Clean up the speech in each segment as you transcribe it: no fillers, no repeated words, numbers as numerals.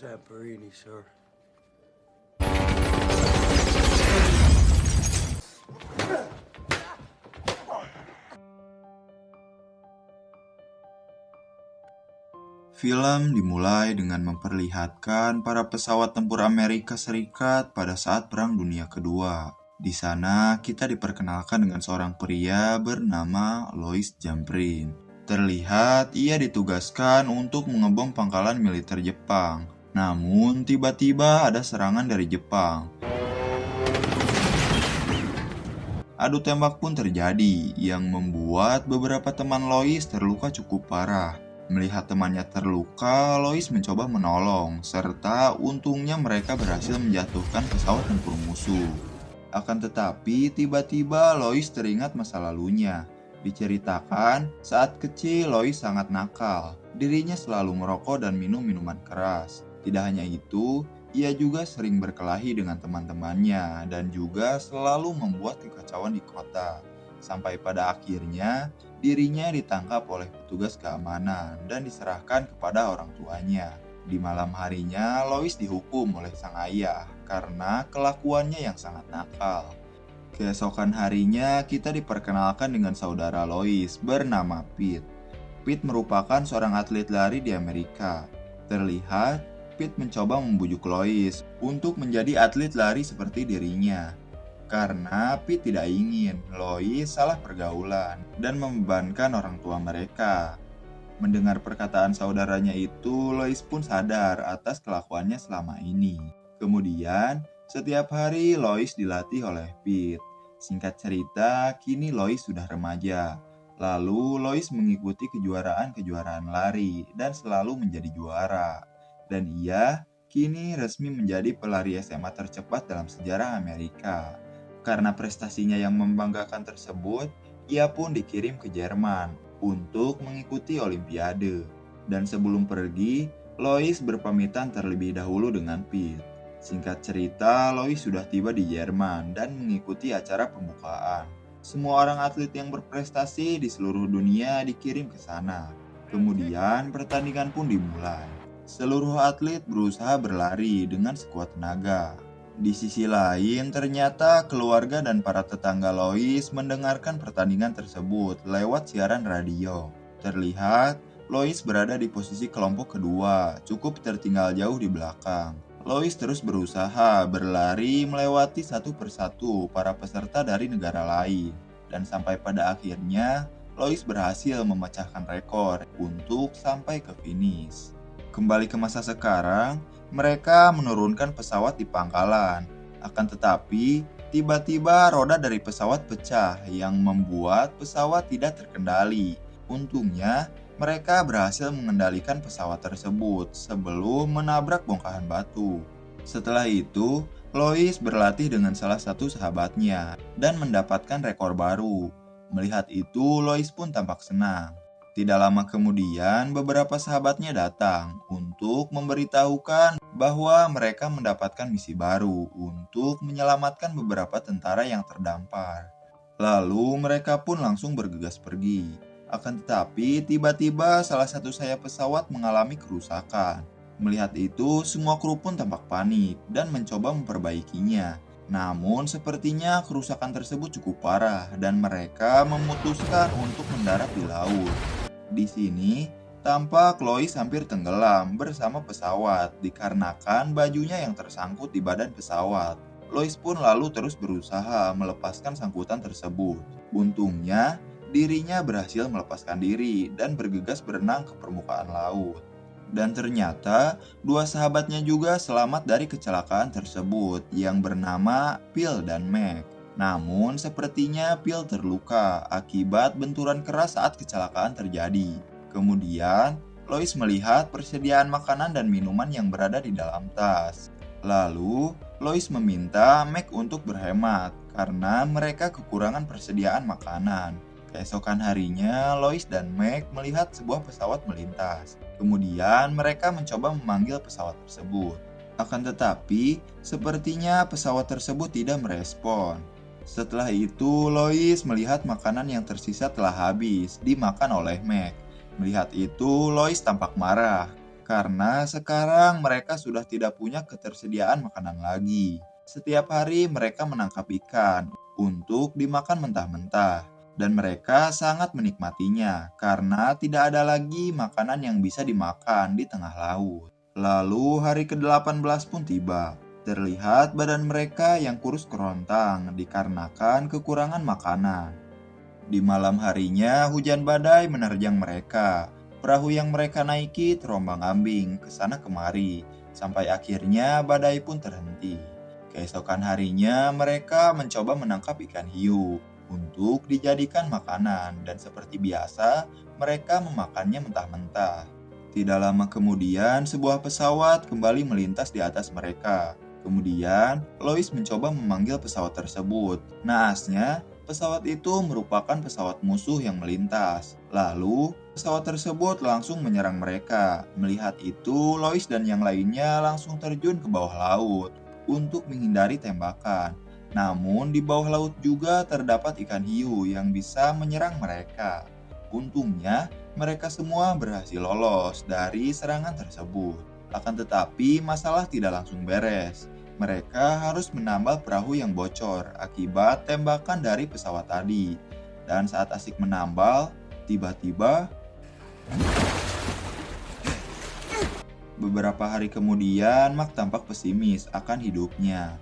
Zamperini, sir. Film dimulai dengan memperlihatkan para pesawat tempur Amerika Serikat pada saat Perang Dunia Kedua. Di sana, kita diperkenalkan dengan seorang pria bernama Louis Zamperin. Terlihat ia ditugaskan untuk mengebom pangkalan militer Jepang. Namun, tiba-tiba ada serangan dari Jepang. Adu tembak pun terjadi, yang membuat beberapa teman Louis terluka cukup parah. Melihat temannya terluka, Louis mencoba menolong, serta untungnya mereka berhasil menjatuhkan pesawat tempur musuh. Akan tetapi, tiba-tiba Louis teringat masa lalunya. Diceritakan, saat kecil Louis sangat nakal. Dirinya selalu merokok dan minum minuman keras. Tidak hanya itu, ia juga sering berkelahi dengan teman-temannya dan juga selalu membuat kekacauan di kota. Sampai pada akhirnya, dirinya ditangkap oleh petugas keamanan dan diserahkan kepada orang tuanya. Di malam harinya, Louis dihukum oleh sang ayah karena kelakuannya yang sangat nakal. Keesokan harinya, kita diperkenalkan dengan saudara Louis bernama Pete. Pete merupakan seorang atlet lari di Amerika. Terlihat, Pete mencoba membujuk Louis untuk menjadi atlet lari seperti dirinya. Karena Pete tidak ingin Louis salah pergaulan dan membebankan orang tua mereka. Mendengar perkataan saudaranya itu, Louis pun sadar atas kelakuannya selama ini. Kemudian, setiap hari Louis dilatih oleh Pete. Singkat cerita, kini Louis sudah remaja. Lalu, Louis mengikuti kejuaraan-kejuaraan lari dan selalu menjadi juara. Dan ia kini resmi menjadi pelari SMA tercepat dalam sejarah Amerika. Karena prestasinya yang membanggakan tersebut, ia pun dikirim ke Jerman untuk mengikuti Olimpiade. Dan sebelum pergi, Louis berpamitan terlebih dahulu dengan Pete. Singkat cerita, Louis sudah tiba di Jerman dan mengikuti acara pembukaan. Semua orang atlet yang berprestasi di seluruh dunia dikirim ke sana. Kemudian pertandingan pun dimulai. Seluruh atlet berusaha berlari dengan sekuat tenaga. Di sisi lain, ternyata keluarga dan para tetangga Louis mendengarkan pertandingan tersebut lewat siaran radio. Terlihat, Louis berada di posisi kelompok kedua, cukup tertinggal jauh di belakang. Louis terus berusaha berlari melewati satu persatu para peserta dari negara lain. Dan sampai pada akhirnya, Louis berhasil memecahkan rekor untuk sampai ke finish. Kembali ke masa sekarang, mereka menurunkan pesawat di pangkalan. Akan tetapi, tiba-tiba roda dari pesawat pecah yang membuat pesawat tidak terkendali. Untungnya, mereka berhasil mengendalikan pesawat tersebut sebelum menabrak bongkahan batu. Setelah itu, Louis berlatih dengan salah satu sahabatnya dan mendapatkan rekor baru. Melihat itu, Louis pun tampak senang. Tidak lama kemudian, beberapa sahabatnya datang untuk memberitahukan bahwa mereka mendapatkan misi baru untuk menyelamatkan beberapa tentara yang terdampar. Lalu mereka pun langsung bergegas pergi. Akan tetapi, tiba-tiba salah satu sayap pesawat mengalami kerusakan. Melihat itu, semua kru pun tampak panik dan mencoba memperbaikinya. Namun, sepertinya kerusakan tersebut cukup parah dan mereka memutuskan untuk mendarat di laut. Di sini, tampak Louis hampir tenggelam bersama pesawat dikarenakan bajunya yang tersangkut di badan pesawat. Louis pun lalu terus berusaha melepaskan sangkutan tersebut. Untungnya, dirinya berhasil melepaskan diri dan bergegas berenang ke permukaan laut. Dan ternyata, dua sahabatnya juga selamat dari kecelakaan tersebut yang bernama Phil dan Meg. Namun, sepertinya Phil terluka akibat benturan keras saat kecelakaan terjadi. Kemudian, Louis melihat persediaan makanan dan minuman yang berada di dalam tas. Lalu, Louis meminta Meg untuk berhemat karena mereka kekurangan persediaan makanan. Keesokan harinya, Louis dan Meg melihat sebuah pesawat melintas. Kemudian, mereka mencoba memanggil pesawat tersebut. Akan tetapi, sepertinya pesawat tersebut tidak merespon. Setelah itu, Louis melihat makanan yang tersisa telah habis dimakan oleh Meg. Melihat itu, Louis tampak marah karena sekarang mereka sudah tidak punya ketersediaan makanan lagi. Setiap hari mereka menangkap ikan untuk dimakan mentah-mentah, dan mereka sangat menikmatinya karena tidak ada lagi makanan yang bisa dimakan di tengah laut. Lalu hari ke-18 pun tiba. Terlihat badan mereka yang kurus kerontang dikarenakan kekurangan makanan. Di malam harinya hujan badai menerjang mereka. Perahu yang mereka naiki terombang-ambing ke sana kemari, sampai akhirnya badai pun terhenti. Keesokan harinya mereka mencoba menangkap ikan hiu untuk dijadikan makanan, dan seperti biasa mereka memakannya mentah-mentah. Tidak lama kemudian sebuah pesawat kembali melintas di atas mereka. Kemudian Lois mencoba memanggil pesawat tersebut. Naasnya, pesawat itu merupakan pesawat musuh yang melintas. Lalu, pesawat tersebut langsung menyerang mereka. Melihat itu, Lois dan yang lainnya langsung terjun ke bawah laut untuk menghindari tembakan. Namun, di bawah laut juga terdapat ikan hiu yang bisa menyerang mereka. Untungnya, mereka semua berhasil lolos dari serangan tersebut. Akan tetapi, masalah tidak langsung beres. Mereka harus menambal perahu yang bocor akibat tembakan dari pesawat tadi. Dan saat asik menambal, tiba-tiba beberapa hari kemudian Mark tampak pesimis akan hidupnya.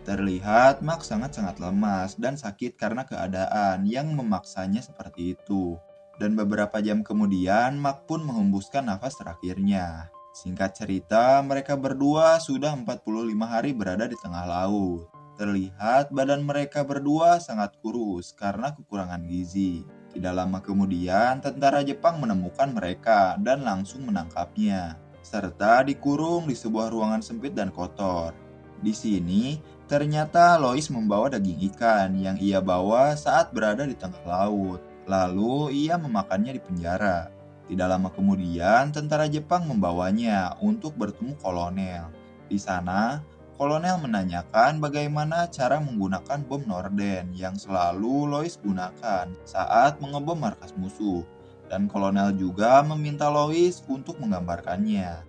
Terlihat Mark sangat-sangat lemas dan sakit karena keadaan yang memaksanya seperti itu. Dan beberapa jam kemudian Mark pun menghembuskan nafas terakhirnya. Singkat cerita, mereka berdua sudah 45 hari berada di tengah laut. Terlihat badan mereka berdua sangat kurus karena kekurangan gizi. Tidak lama kemudian, tentara Jepang menemukan mereka dan langsung menangkapnya, serta dikurung di sebuah ruangan sempit dan kotor. Di sini, ternyata Lois membawa daging ikan yang ia bawa saat berada di tengah laut. Lalu ia memakannya di penjara. Tidak lama kemudian, tentara Jepang membawanya untuk bertemu kolonel. Di sana, kolonel menanyakan bagaimana cara menggunakan bom Norden yang selalu Lois gunakan saat mengebom markas musuh. Dan kolonel juga meminta Lois untuk menggambarkannya.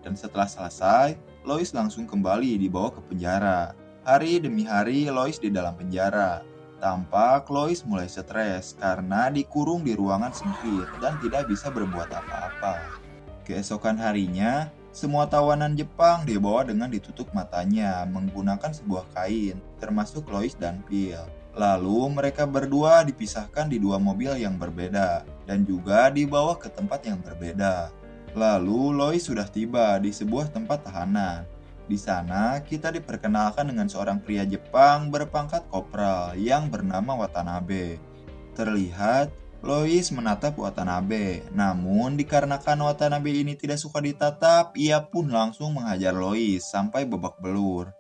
Dan setelah selesai, Lois langsung kembali dibawa ke penjara. Hari demi hari Lois di dalam penjara. Tampak Lois mulai stres karena dikurung di ruangan sempit dan tidak bisa berbuat apa-apa. Keesokan harinya, semua tawanan Jepang dibawa dengan ditutup matanya menggunakan sebuah kain, termasuk Lois dan Phil. Lalu mereka berdua dipisahkan di dua mobil yang berbeda dan juga dibawa ke tempat yang berbeda. Lalu Lois sudah tiba di sebuah tempat tahanan. Di sana, kita diperkenalkan dengan seorang pria Jepang berpangkat kopral yang bernama Watanabe. Terlihat, Lois menatap Watanabe. Namun, dikarenakan Watanabe ini tidak suka ditatap, ia pun langsung menghajar Lois sampai babak belur.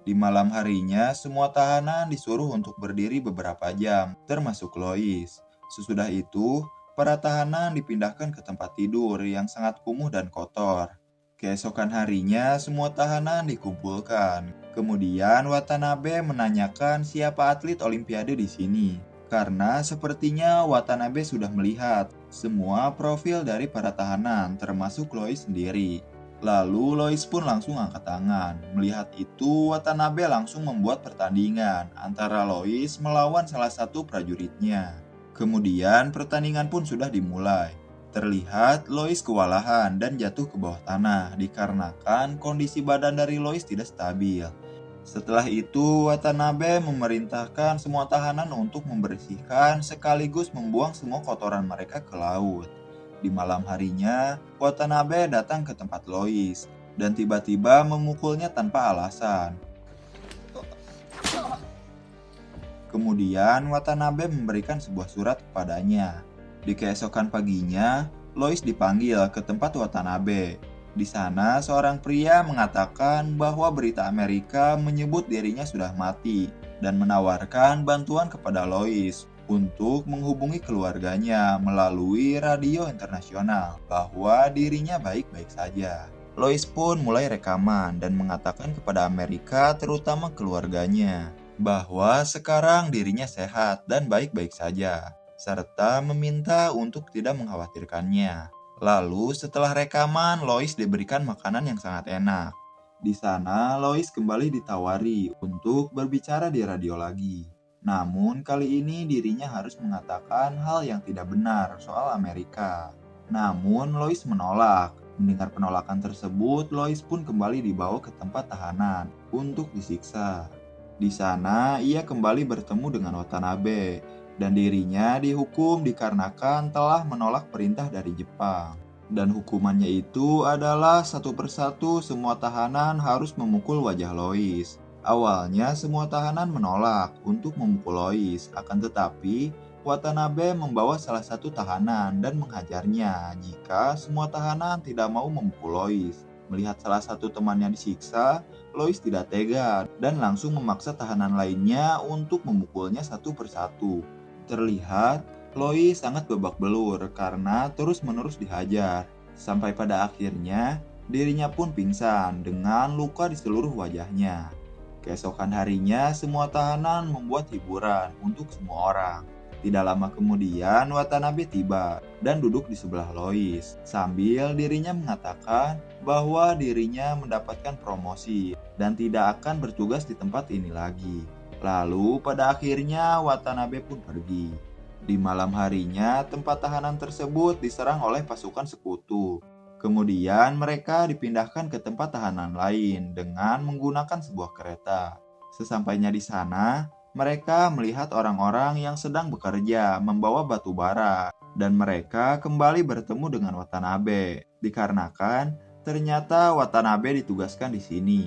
Di malam harinya, semua tahanan disuruh untuk berdiri beberapa jam, termasuk Lois. Sesudah itu, para tahanan dipindahkan ke tempat tidur yang sangat kumuh dan kotor. Keesokan harinya, semua tahanan dikumpulkan. Kemudian Watanabe menanyakan siapa atlet Olimpiade di sini. Karena sepertinya Watanabe sudah melihat semua profil dari para tahanan, termasuk Lois sendiri. Lalu Lois pun langsung angkat tangan. Melihat itu, Watanabe langsung membuat pertandingan antara Lois melawan salah satu prajuritnya. Kemudian pertandingan pun sudah dimulai. Terlihat Lois kewalahan dan jatuh ke bawah tanah dikarenakan kondisi badan dari Lois tidak stabil. Setelah itu, Watanabe memerintahkan semua tahanan untuk membersihkan sekaligus membuang semua kotoran mereka ke laut. Di malam harinya, Watanabe datang ke tempat Lois dan tiba-tiba memukulnya tanpa alasan. Kemudian Watanabe memberikan sebuah surat kepadanya. Di keesokan paginya, Lois dipanggil ke tempat Watanabe. Di sana, seorang pria mengatakan bahwa berita Amerika menyebut dirinya sudah mati dan menawarkan bantuan kepada Lois untuk menghubungi keluarganya melalui radio internasional bahwa dirinya baik-baik saja. Lois pun mulai rekaman dan mengatakan kepada Amerika, terutama keluarganya, bahwa sekarang dirinya sehat dan baik-baik saja, serta meminta untuk tidak mengkhawatirkannya. Lalu setelah rekaman, Lois diberikan makanan yang sangat enak. Di sana, Lois kembali ditawari untuk berbicara di radio lagi. Namun kali ini dirinya harus mengatakan hal yang tidak benar soal Amerika. Namun Lois menolak. Mendengar penolakan tersebut, Lois pun kembali dibawa ke tempat tahanan untuk disiksa. Di sana, ia kembali bertemu dengan Watanabe, dan dirinya dihukum dikarenakan telah menolak perintah dari Jepang. Dan hukumannya itu adalah satu persatu semua tahanan harus memukul wajah Lois. Awalnya semua tahanan menolak untuk memukul Lois, akan tetapi Watanabe membawa salah satu tahanan dan menghajarnya jika semua tahanan tidak mau memukul Lois. Melihat salah satu temannya disiksa, Lois tidak tega dan langsung memaksa tahanan lainnya untuk memukulnya satu persatu. Terlihat Lois sangat babak belur karena terus-menerus dihajar. Sampai pada akhirnya dirinya pun pingsan dengan luka di seluruh wajahnya. Keesokan harinya semua tahanan membuat hiburan untuk semua orang. Tidak lama kemudian Watanabe tiba dan duduk di sebelah Lois sambil dirinya mengatakan bahwa dirinya mendapatkan promosi dan tidak akan bertugas di tempat ini lagi. Lalu pada akhirnya Watanabe pun pergi. Di malam harinya tempat tahanan tersebut diserang oleh pasukan sekutu. Kemudian mereka dipindahkan ke tempat tahanan lain dengan menggunakan sebuah kereta. Sesampainya di sana, mereka melihat orang-orang yang sedang bekerja membawa batu bara dan mereka kembali bertemu dengan Watanabe dikarenakan ternyata Watanabe ditugaskan di sini.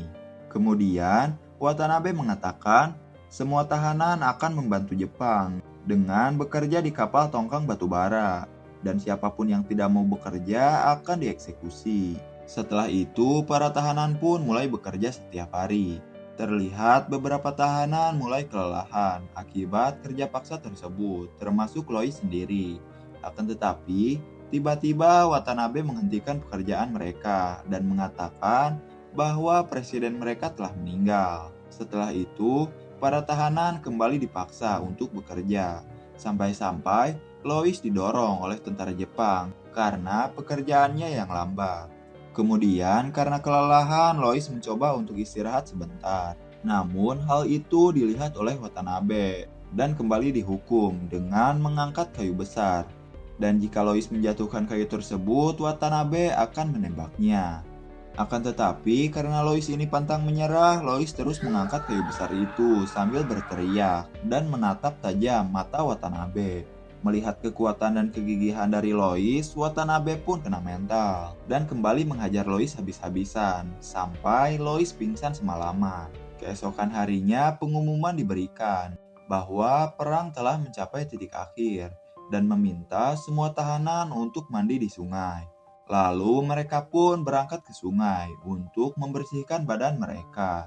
Kemudian Watanabe mengatakan semua tahanan akan membantu Jepang dengan bekerja di kapal tongkang batu bara dan siapapun yang tidak mau bekerja akan dieksekusi. Setelah itu para tahanan pun mulai bekerja setiap hari. Terlihat beberapa tahanan mulai kelelahan akibat kerja paksa tersebut, termasuk Lois sendiri. Akan tetapi, tiba-tiba Watanabe menghentikan pekerjaan mereka dan mengatakan bahwa presiden mereka telah meninggal. Setelah itu, para tahanan kembali dipaksa untuk bekerja. Sampai-sampai Lois didorong oleh tentara Jepang karena pekerjaannya yang lambat. Kemudian karena kelelahan, Lois mencoba untuk istirahat sebentar. Namun hal itu dilihat oleh Watanabe dan kembali dihukum dengan mengangkat kayu besar. Dan jika Lois menjatuhkan kayu tersebut, Watanabe akan menembaknya. Akan tetapi karena Lois ini pantang menyerah, Lois terus mengangkat kayu besar itu sambil berteriak dan menatap tajam mata Watanabe. Melihat kekuatan dan kegigihan dari Lois, Watanabe pun kena mental dan kembali menghajar Lois habis-habisan sampai Lois pingsan semalaman. Keesokan harinya pengumuman diberikan bahwa perang telah mencapai titik akhir dan meminta semua tahanan untuk mandi di sungai. Lalu mereka pun berangkat ke sungai untuk membersihkan badan mereka.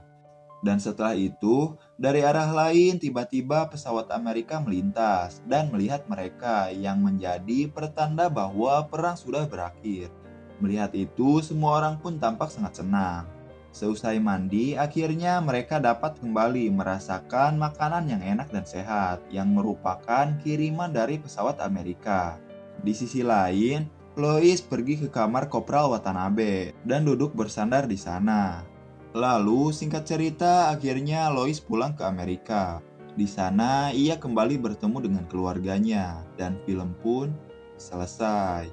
Dan setelah itu, dari arah lain tiba-tiba pesawat Amerika melintas dan melihat mereka yang menjadi pertanda bahwa perang sudah berakhir. Melihat itu, semua orang pun tampak sangat senang. Seusai mandi, akhirnya mereka dapat kembali merasakan makanan yang enak dan sehat yang merupakan kiriman dari pesawat Amerika. Di sisi lain, Lois pergi ke kamar Kopral Watanabe dan duduk bersandar di sana. Lalu, singkat cerita, akhirnya Lois pulang ke Amerika. Di sana, ia kembali bertemu dengan keluarganya, dan film pun selesai.